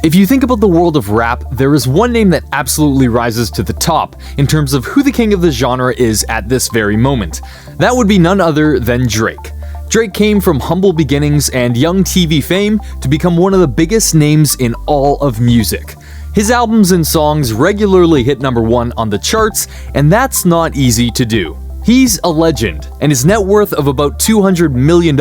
If you think about the world of rap, there is one name that absolutely rises to the top in terms of who the king of the genre is at this very moment. That would be none other than Drake. Drake came from humble beginnings and young TV fame to become one of the biggest names in all of music. His albums and songs regularly hit #1 on the charts, and that's not easy to do. He's a legend, and his net worth of about $200 million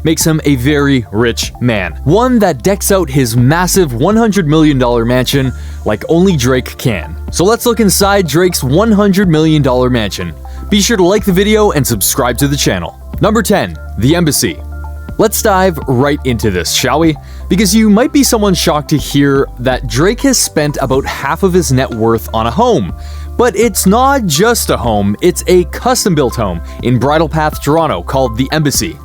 makes him a very rich man. One that decks out his massive $100 million mansion like only Drake can. So let's look inside Drake's $100 million mansion. Be sure to like the video and subscribe to the channel. Number 10. The Embassy. Let's dive right into this, shall we? Because you might be someone shocked to hear that Drake has spent about half of his net worth on a home. But it's not just a home, it's a custom-built home in Bridle Path, Toronto called The Embassy.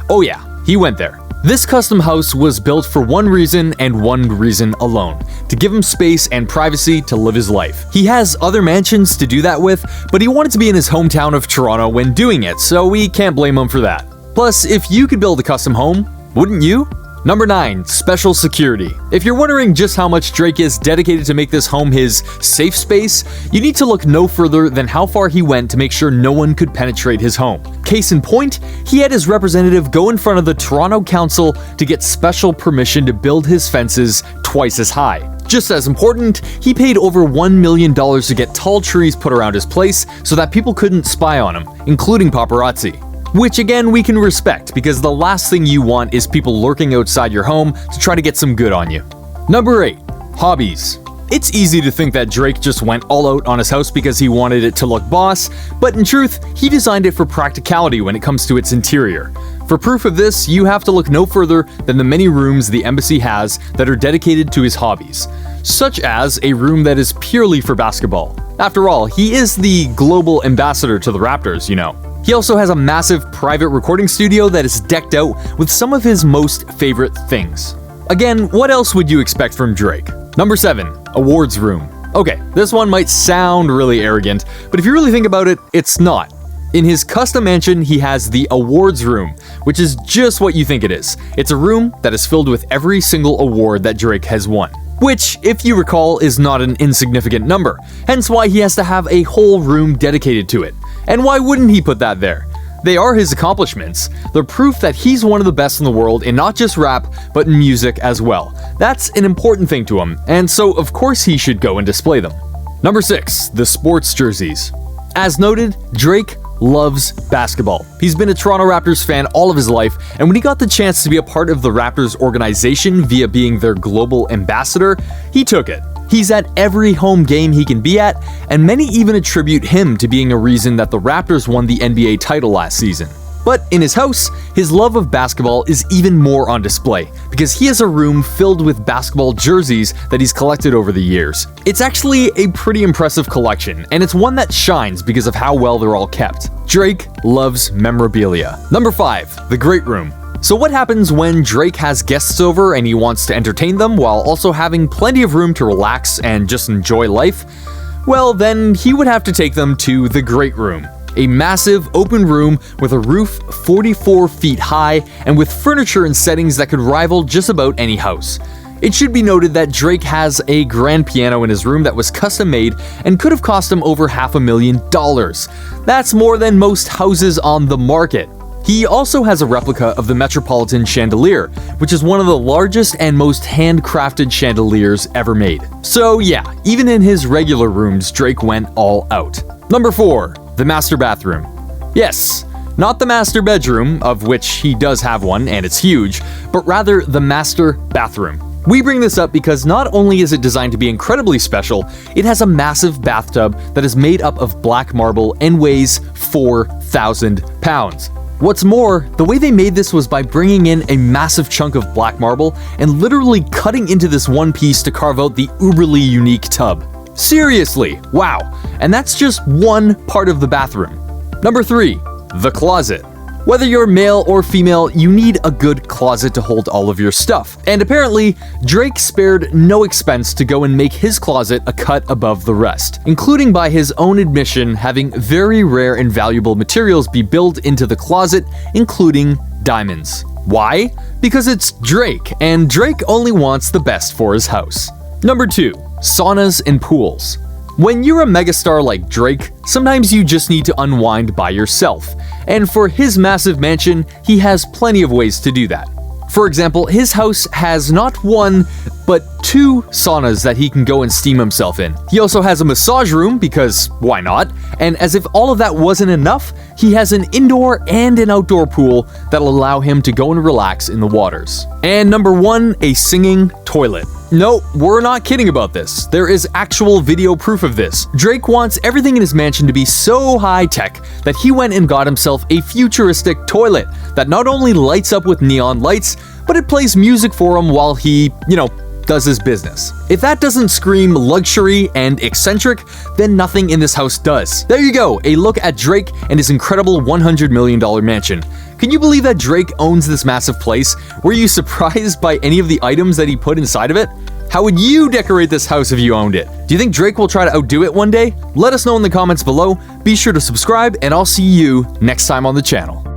Oh yeah, he went there. This custom house was built for one reason and one reason alone: to give him space and privacy to live his life. He has other mansions to do that with, but he wanted to be in his hometown of Toronto when doing it, so we can't blame him for that. Plus, if you could build a custom home, wouldn't you? Number 9. Special security. If you're wondering just how much Drake is dedicated to make this home his safe space, you need to look no further than how far he went to make sure no one could penetrate his home. Case in point, he had his representative go in front of the Toronto Council to get special permission to build his fences twice as high. Just as important, he paid over $1 million to get tall trees put around his place so that people couldn't spy on him, including paparazzi. Which again, we can respect, because the last thing you want is people lurking outside your home to try to get some good on you. Number 8. Hobbies. It's easy to think that Drake just went all out on his house because he wanted it to look boss, but in truth, he designed it for practicality when it comes to its interior. For proof of this, you have to look no further than the many rooms the Embassy has that are dedicated to his hobbies, such as a room that is purely for basketball. After all, he is the global ambassador to the Raptors, you know. He also has a massive private recording studio that is decked out with some of his most favorite things. Again, what else would you expect from Drake? Number 7. Awards room. Okay, this one might sound really arrogant, but if you really think about it, it's not. In his custom mansion, he has the awards room, which is just what you think it is. It's a room that is filled with every single award that Drake has won. Which, if you recall, is not an insignificant number, hence why he has to have a whole room dedicated to it. And why wouldn't he put that there? They are his accomplishments. They're proof that he's one of the best in the world in not just rap, but in music as well. That's an important thing to him, and so of course he should go and display them. Number 6. The sports jerseys. As noted, Drake loves basketball. He's been a Toronto Raptors fan all of his life, and when he got the chance to be a part of the Raptors organization via being their global ambassador, he took it. He's at every home game he can be at, and many even attribute him to being a reason that the Raptors won the NBA title last season. But in his house, his love of basketball is even more on display, because he has a room filled with basketball jerseys that he's collected over the years. It's actually a pretty impressive collection, and it's one that shines because of how well they're all kept. Drake loves memorabilia. Number 5. The Great Room. So what happens when Drake has guests over and he wants to entertain them while also having plenty of room to relax and just enjoy life? Well, then he would have to take them to the Great Room. A massive open room with a roof 44 feet high and with furniture and settings that could rival just about any house. It should be noted that Drake has a grand piano in his room that was custom made and could have cost him over $500,000. That's more than most houses on the market. He also has a replica of the Metropolitan chandelier, which is one of the largest and most handcrafted chandeliers ever made. So yeah, even in his regular rooms, Drake went all out. Number 4. The master bathroom. Yes, not the master bedroom, of which he does have one and it's huge, but rather the master bathroom. We bring this up because not only is it designed to be incredibly special, it has a massive bathtub that is made up of black marble and weighs 4,000 pounds. What's more, the way they made this was by bringing in a massive chunk of black marble and literally cutting into this one piece to carve out the uberly unique tub. Seriously, wow. And that's just one part of the bathroom. Number 3. The closet. Whether you're male or female, you need a good closet to hold all of your stuff. And apparently, Drake spared no expense to go and make his closet a cut above the rest, including by his own admission having very rare and valuable materials be built into the closet, including diamonds. Why? Because it's Drake, and Drake only wants the best for his house. Number 2. Saunas and pools. When you're a megastar like Drake, sometimes you just need to unwind by yourself, and for his massive mansion, he has plenty of ways to do that. For example, his house has not one, but 2 saunas that he can go and steam himself in. He also has a massage room, because why not? And as if all of that wasn't enough, he has an indoor and an outdoor pool that'll allow him to go and relax in the waters. And number 1, a singing toilet. No, we're not kidding about this. There is actual video proof of this. Drake wants everything in his mansion to be so high-tech that he went and got himself a futuristic toilet that not only lights up with neon lights, but it plays music for him while he, does his business. If that doesn't scream luxury and eccentric, then nothing in this house does. There you go, a look at Drake and his incredible $100 million mansion. Can you believe that Drake owns this massive place? Were you surprised by any of the items that he put inside of it? How would you decorate this house if you owned it? Do you think Drake will try to outdo it one day? Let us know in the comments below. Be sure to subscribe, and I'll see you next time on the channel.